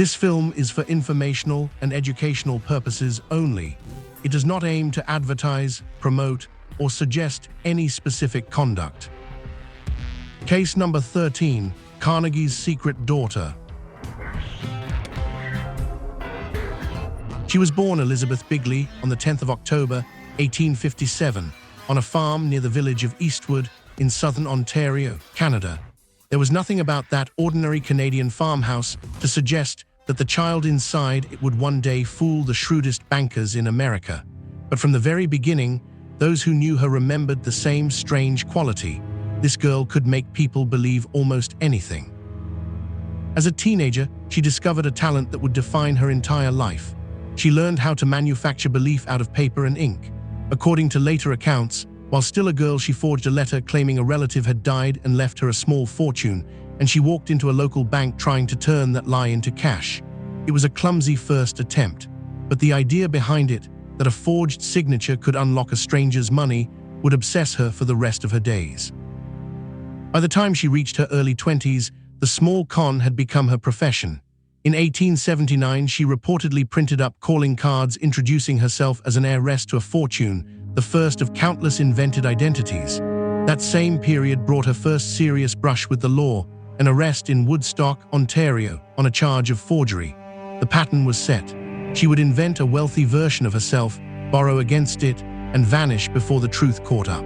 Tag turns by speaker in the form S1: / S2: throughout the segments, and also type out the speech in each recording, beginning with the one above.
S1: This film is for informational and educational purposes only. It does not aim to advertise, promote, or suggest any specific conduct. Case number 13, Carnegie's secret daughter. She was born Elizabeth Bigley on the 10th of October, 1857, on a farm near the village of Eastwood in southern Ontario, Canada. There was nothing about that ordinary Canadian farmhouse to suggest that the child inside it would one day fool the shrewdest bankers in America. But from the very beginning, those who knew her remembered the same strange quality. This girl could make people believe almost anything. As a teenager, she discovered a talent that would define her entire life. She learned how to manufacture belief out of paper and ink. According to later accounts, while still a girl, she forged a letter claiming a relative had died and left her a small fortune, and she walked into a local bank trying to turn that lie into cash. It was a clumsy first attempt, but the idea behind it, that a forged signature could unlock a stranger's money, would obsess her for the rest of her days. By the time she reached her early 20s, the small con had become her profession. In 1879, she reportedly printed up calling cards introducing herself as an heiress to a fortune, the first of countless invented identities. That same period brought her first serious brush with the law, an arrest in Woodstock, Ontario, on a charge of forgery. The pattern was set. She would invent a wealthy version of herself, borrow against it, and vanish before the truth caught up.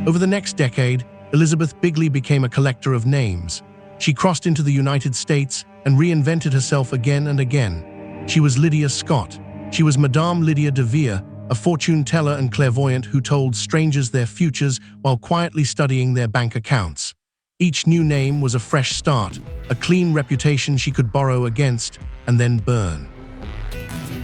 S1: Over the next decade, Elizabeth Bigley became a collector of names. She crossed into the United States and reinvented herself again and again. She was Lydia Scott. She was Madame Lydia de Vere, a fortune teller and clairvoyant who told strangers their futures while quietly studying their bank accounts. Each new name was a fresh start, a clean reputation she could borrow against and then burn.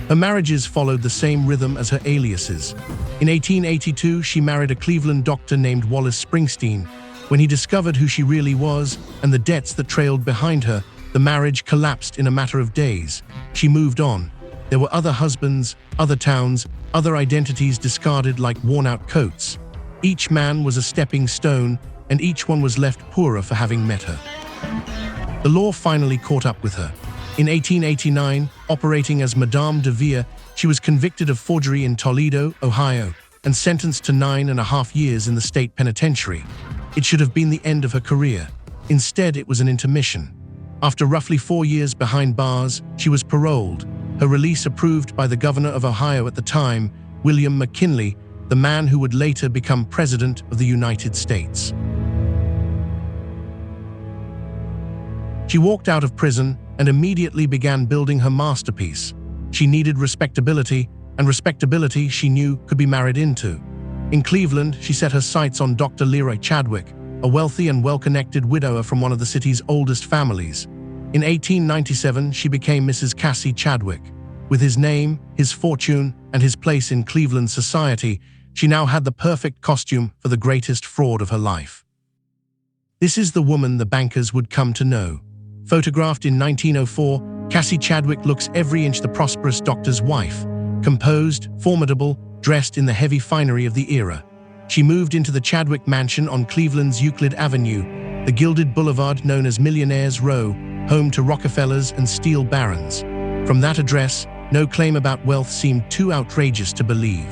S1: Her marriages followed the same rhythm as her aliases. In 1882, she married a Cleveland doctor named Wallace Springsteen. When he discovered who she really was and the debts that trailed behind her, the marriage collapsed in a matter of days. She moved on. There were other husbands, other towns, other identities discarded like worn-out coats. Each man was a stepping stone, and each one was left poorer for having met her. The law finally caught up with her. In 1889, operating as Madame de Vere, she was convicted of forgery in Toledo, Ohio, and sentenced to 9.5 years in the state penitentiary. It should have been the end of her career. Instead, it was an intermission. After roughly 4 years behind bars, she was paroled, her release approved by the governor of Ohio at the time, William McKinley, the man who would later become President of the United States. She walked out of prison and immediately began building her masterpiece. She needed respectability, and respectability she knew could be married into. In Cleveland, she set her sights on Dr. Cassie Chadwick, a wealthy and well-connected widower from one of the city's oldest families. In 1897, she became Mrs. Cassie Chadwick. With his name, his fortune, and his place in Cleveland society, she now had the perfect costume for the greatest fraud of her life. This is the woman the bankers would come to know. Photographed in 1904, Cassie Chadwick looks every inch the prosperous doctor's wife, composed, formidable, dressed in the heavy finery of the era. She moved into the Chadwick mansion on Cleveland's Euclid Avenue, the gilded boulevard known as Millionaires Row, home to Rockefellers and steel barons. From that address, no claim about wealth seemed too outrageous to believe.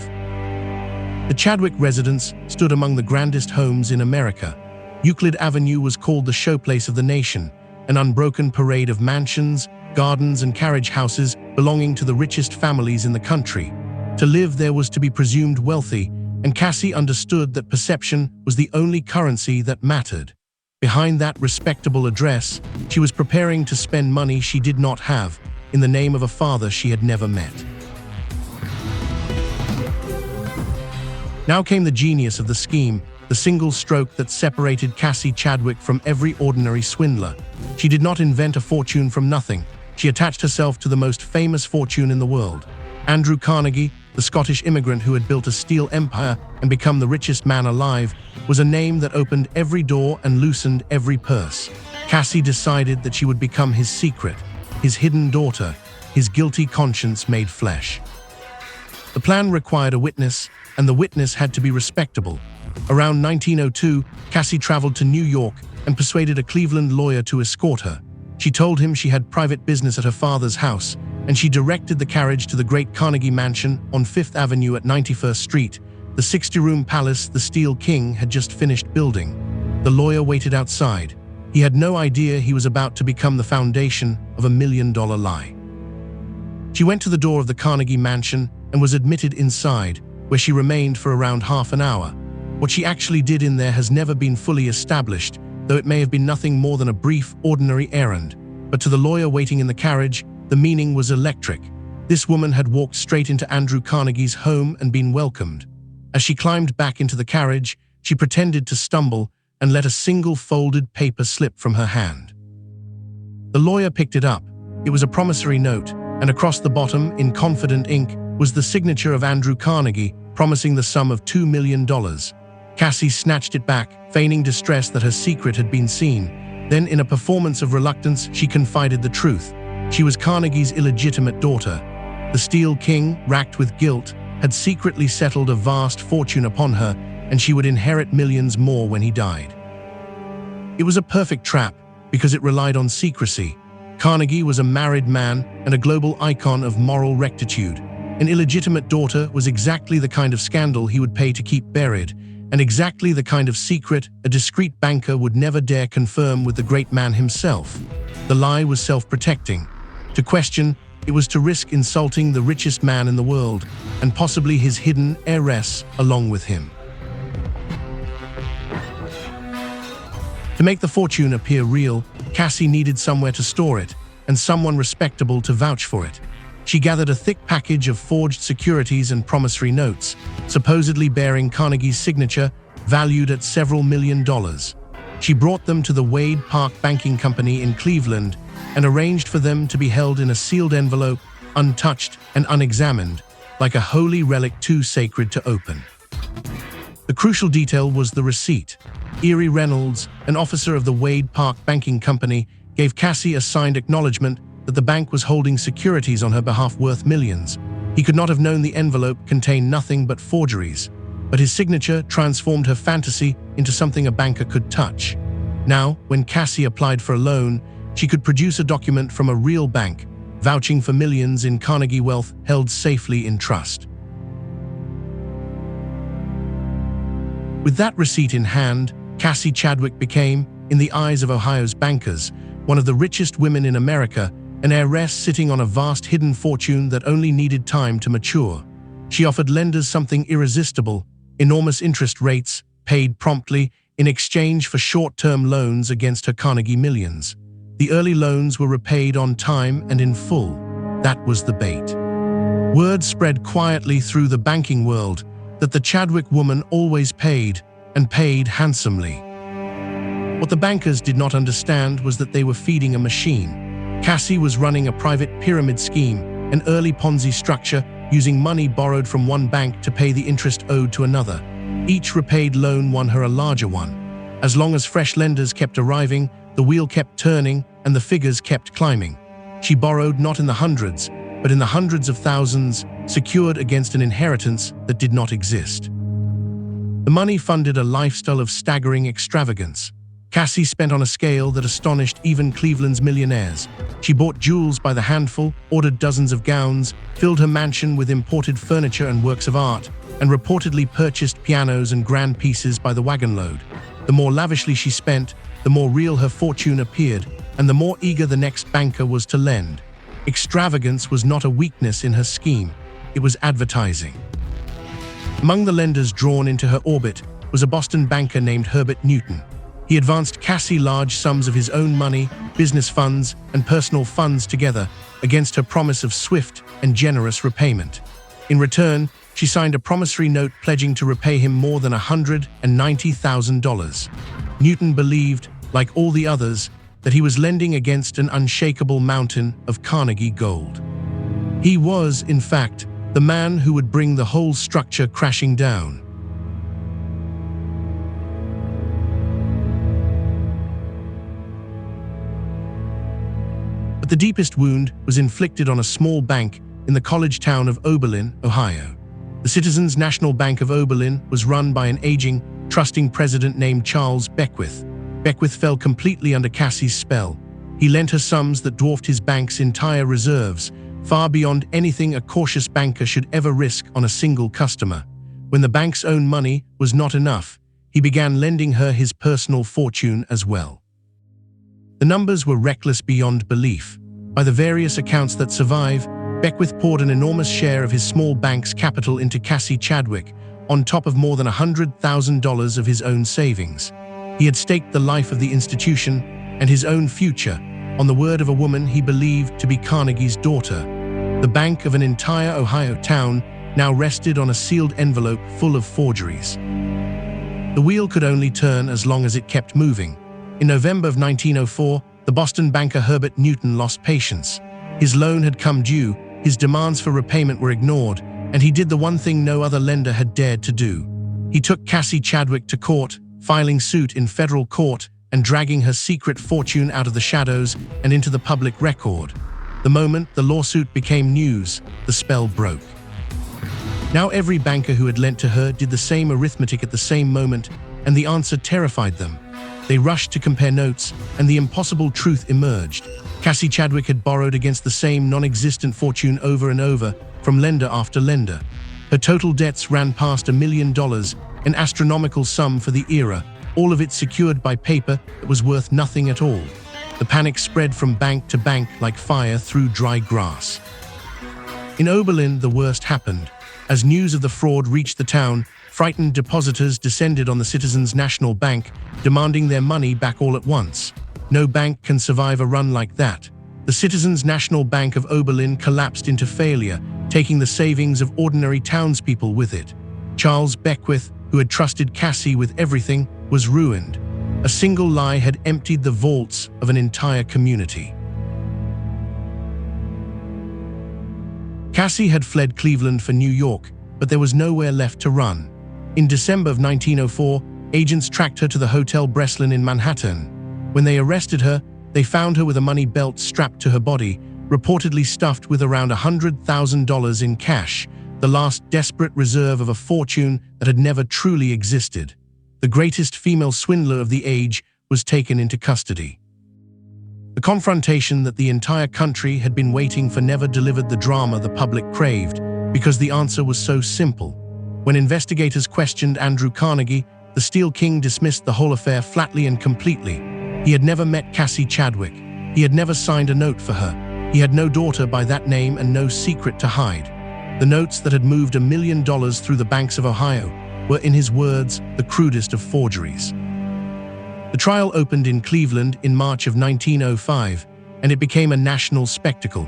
S1: The Chadwick residence stood among the grandest homes in America. Euclid Avenue was called the showplace of the nation, an unbroken parade of mansions, gardens, and carriage houses belonging to the richest families in the country. To live there was to be presumed wealthy, and Cassie understood that perception was the only currency that mattered. Behind that respectable address, she was preparing to spend money she did not have, in the name of a father she had never met. Now came the genius of the scheme, the single stroke that separated Cassie Chadwick from every ordinary swindler. She did not invent a fortune from nothing. She attached herself to the most famous fortune in the world. Andrew Carnegie, the Scottish immigrant who had built a steel empire and become the richest man alive, was a name that opened every door and loosened every purse. Cassie decided that she would become his secret, his hidden daughter, his guilty conscience made flesh. The plan required a witness, and the witness had to be respectable. Around 1902, Cassie traveled to New York and persuaded a Cleveland lawyer to escort her. She told him she had private business at her father's house, and she directed the carriage to the great Carnegie Mansion on 5th Avenue at 91st Street, the 60-room palace the Steel King had just finished building. The lawyer waited outside. He had no idea he was about to become the foundation of $1 million lie. She went to the door of the Carnegie Mansion and was admitted inside, where she remained for around half an hour. What she actually did in there has never been fully established, though it may have been nothing more than a brief, ordinary errand. But to the lawyer waiting in the carriage, the meaning was electric. This woman had walked straight into Andrew Carnegie's home and been welcomed. As she climbed back into the carriage, she pretended to stumble and let a single folded paper slip from her hand. The lawyer picked it up. It was a promissory note, and across the bottom, in confident ink, was the signature of Andrew Carnegie, promising the sum of $2 million. Cassie snatched it back, feigning distress that her secret had been seen. Then, in a performance of reluctance, she confided the truth. She was Carnegie's illegitimate daughter. The Steel King, racked with guilt, had secretly settled a vast fortune upon her, and she would inherit millions more when he died. It was a perfect trap, because it relied on secrecy. Carnegie was a married man and a global icon of moral rectitude. An illegitimate daughter was exactly the kind of scandal he would pay to keep buried, and exactly the kind of secret a discreet banker would never dare confirm with the great man himself. The lie was self-protecting. To question, it was to risk insulting the richest man in the world, and possibly his hidden heiress along with him. To make the fortune appear real, Cassie needed somewhere to store it, and someone respectable to vouch for it. She gathered a thick package of forged securities and promissory notes, supposedly bearing Carnegie's signature, valued at several $1 million. She brought them to the Wade Park Banking Company in Cleveland and arranged for them to be held in a sealed envelope, untouched and unexamined, like a holy relic too sacred to open. The crucial detail was the receipt. Erie Reynolds, an officer of the Wade Park Banking Company, gave Cassie a signed acknowledgement that the bank was holding securities on her behalf worth millions. He could not have known the envelope contained nothing but forgeries, but his signature transformed her fantasy into something a banker could touch. Now, when Cassie applied for a loan, she could produce a document from a real bank, vouching for millions in Carnegie wealth held safely in trust. With that receipt in hand, Cassie Chadwick became, in the eyes of Ohio's bankers, one of the richest women in America, an heiress sitting on a vast hidden fortune that only needed time to mature. She offered lenders something irresistible: enormous interest rates, paid promptly, in exchange for short-term loans against her Carnegie millions. The early loans were repaid on time and in full. That was the bait. Word spread quietly through the banking world that the Chadwick woman always paid, and paid handsomely. What the bankers did not understand was that they were feeding a machine. Cassie was running a private pyramid scheme, an early Ponzi structure, using money borrowed from one bank to pay the interest owed to another. Each repaid loan won her a larger one. As long as fresh lenders kept arriving, the wheel kept turning and the figures kept climbing. She borrowed not in the hundreds, but in the hundreds of thousands, secured against an inheritance that did not exist. The money funded a lifestyle of staggering extravagance. Cassie spent on a scale that astonished even Cleveland's millionaires. She bought jewels by the handful, ordered dozens of gowns, filled her mansion with imported furniture and works of art, and reportedly purchased pianos and grand pieces by the wagonload. The more lavishly she spent, the more real her fortune appeared, and the more eager the next banker was to lend. Extravagance was not a weakness in her scheme, it was advertising. Among the lenders drawn into her orbit was a Boston banker named Herbert Newton. He advanced Cassie large sums of his own money, business funds, and personal funds together against her promise of swift and generous repayment. In return, she signed a promissory note pledging to repay him more than $190,000. Newton believed, like all the others, that he was lending against an unshakable mountain of Carnegie gold. He was, in fact, the man who would bring the whole structure crashing down. But the deepest wound was inflicted on a small bank in the college town of Oberlin, Ohio. The Citizens National Bank of Oberlin was run by an aging, trusting president named Charles Beckwith. Beckwith fell completely under Cassie's spell. He lent her sums that dwarfed his bank's entire reserves, far beyond anything a cautious banker should ever risk on a single customer. When the bank's own money was not enough, he began lending her his personal fortune as well. The numbers were reckless beyond belief. By the various accounts that survive, Beckwith poured an enormous share of his small bank's capital into Cassie Chadwick, on top of more than $100,000 of his own savings. He had staked the life of the institution and his own future on the word of a woman he believed to be Carnegie's daughter. The bank of an entire Ohio town now rested on a sealed envelope full of forgeries. The wheel could only turn as long as it kept moving. In November of 1904, the Boston banker Herbert Newton lost patience. His loan had come due, his demands for repayment were ignored, and he did the one thing no other lender had dared to do. He took Cassie Chadwick to court, filing suit in federal court and dragging her secret fortune out of the shadows and into the public record. The moment the lawsuit became news, the spell broke. Now every banker who had lent to her did the same arithmetic at the same moment, and the answer terrified them. They rushed to compare notes, and the impossible truth emerged. Cassie Chadwick had borrowed against the same non-existent fortune over and over, from lender after lender. Her total debts ran past $1 million, an astronomical sum for the era, all of it secured by paper that was worth nothing at all. The panic spread from bank to bank like fire through dry grass. In Oberlin, the worst happened. As news of the fraud reached the town, frightened depositors descended on the Citizens National Bank, demanding their money back all at once. No bank can survive a run like that. The Citizens National Bank of Oberlin collapsed into failure, taking the savings of ordinary townspeople with it. Charles Beckwith, who had trusted Cassie with everything, was ruined. A single lie had emptied the vaults of an entire community. Cassie had fled Cleveland for New York, but there was nowhere left to run. In December of 1904, agents tracked her to the Hotel Breslin in Manhattan. When they arrested her, they found her with a money belt strapped to her body, reportedly stuffed with around $100,000 in cash, the last desperate reserve of a fortune that had never truly existed. The greatest female swindler of the age was taken into custody. The confrontation that the entire country had been waiting for never delivered the drama the public craved, because the answer was so simple. When investigators questioned Andrew Carnegie, the Steel King dismissed the whole affair flatly and completely. He had never met Cassie Chadwick. He had never signed a note for her. He had no daughter by that name and no secret to hide. The notes that had moved $1 million through the banks of Ohio were, in his words, the crudest of forgeries. The trial opened in Cleveland in March of 1905, and it became a national spectacle.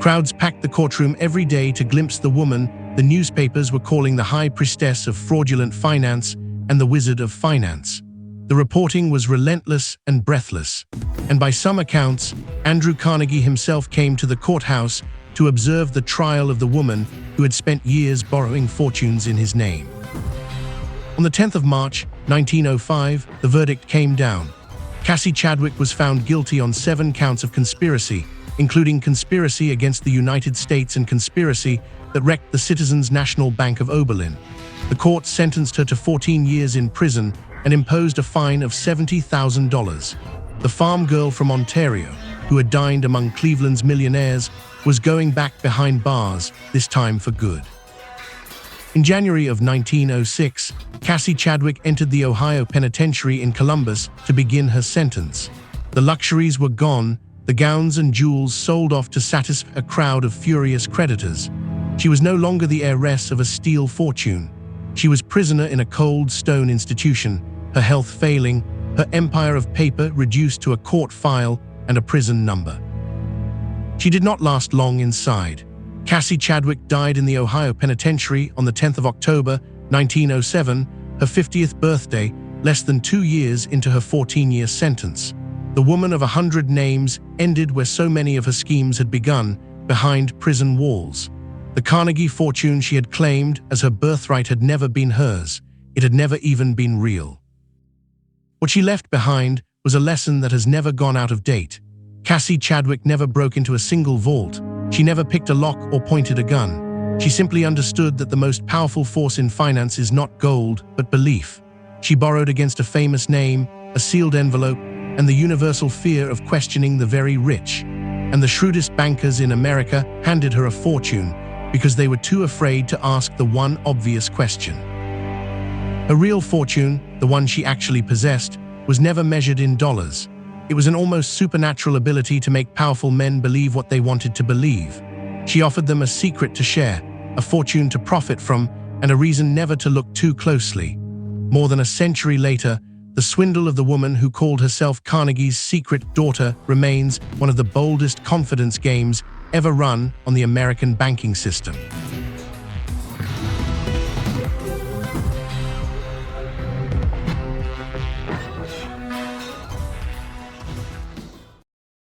S1: Crowds packed the courtroom every day to glimpse the woman the newspapers were calling the high priestess of fraudulent finance and the wizard of finance. The reporting was relentless and breathless, and by some accounts, Andrew Carnegie himself came to the courthouse to observe the trial of the woman who had spent years borrowing fortunes in his name. On the 10th of March, 1905, the verdict came down. Cassie Chadwick was found guilty on 7 counts of conspiracy, including conspiracy against the United States and conspiracy that wrecked the Citizens National Bank of Oberlin. The court sentenced her to 14 years in prison and imposed a fine of $70,000. The farm girl from Ontario, who had dined among Cleveland's millionaires, was going back behind bars, this time for good. In January of 1906, Cassie Chadwick entered the Ohio Penitentiary in Columbus to begin her sentence. The luxuries were gone, the gowns and jewels sold off to satisfy a crowd of furious creditors. She was no longer the heiress of a steel fortune. She was prisoner in a cold stone institution, her health failing, her empire of paper reduced to a court file and a prison number. She did not last long inside. Cassie Chadwick died in the Ohio Penitentiary on the 10th of October, 1907, her 50th birthday, less than 2 years into her 14-year sentence. The woman of 100 names ended where so many of her schemes had begun, behind prison walls. The Carnegie fortune she had claimed as her birthright had never been hers. It had never even been real. What she left behind was a lesson that has never gone out of date. Cassie Chadwick never broke into a single vault. She never picked a lock or pointed a gun. She simply understood that the most powerful force in finance is not gold, but belief. She borrowed against a famous name, a sealed envelope, and the universal fear of questioning the very rich. And the shrewdest bankers in America handed her a fortune because they were too afraid to ask the one obvious question. Her real fortune, the one she actually possessed, was never measured in dollars. It was an almost supernatural ability to make powerful men believe what they wanted to believe. She offered them a secret to share, a fortune to profit from, and a reason never to look too closely. More than a century later, the swindle of the woman who called herself Carnegie's secret daughter remains one of the boldest confidence games ever run on the American banking system.